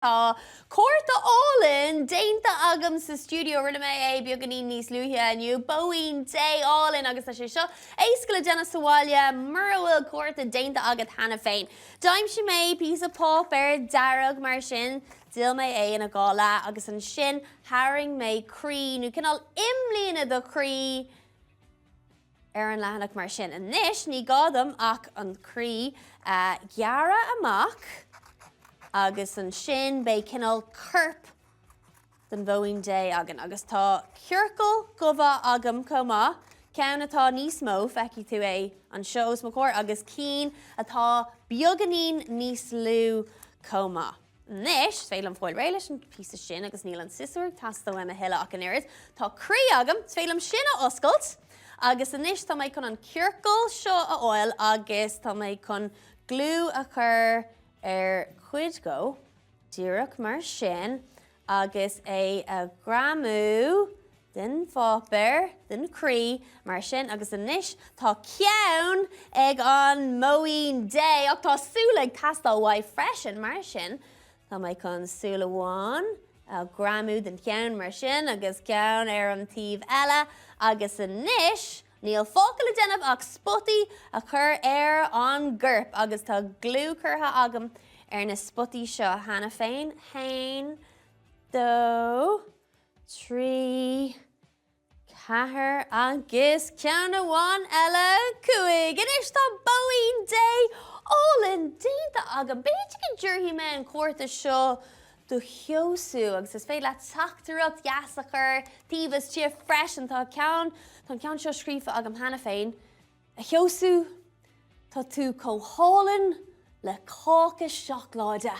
Córta álainn déanta agam sa studio rinne mé beagganí níos luithe aniu Bóin dé álainn agus tá sé seo éascaile déanna sa bháile mar bhfuil córta déanta agat hena féin. Daim si mé pís a pop darug mar sin díl mé ina gála agus an sin haring mé crí nu cinál imlína do crí an lehanach mar sin. An níis ní gádam ach an crí gearra amach agus an sin bé cinál curp den Bóin dé agan agus tá ciorcail gobha agam comá ceann atá níos mó feici tú an seos mo cór agus cín atá beagganín níos lú comá. Nis, féil an fáil réiles an pí sin agus níl an sisúr tasta am a heile ach an irid. Tá crí agam, féil am sin a oscailt agus an níis tá méid chun an ciorcail seo a óil agus tá méid chun glú a chur chuid go, díreach mar sin, agus a gramú den fápar, den crí mar sin, agus an níis tá ceann ag an Bóin dé ach tá súla ag tastal waith freisin mar sin. Tá méid chun súla bháin a gramú den ceann mar sin, agus ceann an tíomh eile, agus an níis níl fócail déanamh ach spotaí a chur an ggurp agus tá glú curtha agam na spotaí seo hena féin. 1, 2, 3, 4 agus ceanna bháin eile 5. Inis tá Bóin dé álainn déanta agam. Béidir go dúirtí me an córta seo do cheosú agus is féile teachtarach deasachar tíbas tí freis an tá ceann seo scrífa agam hena féin. A cheosú tá tú comhtholainn le cáca seachláide.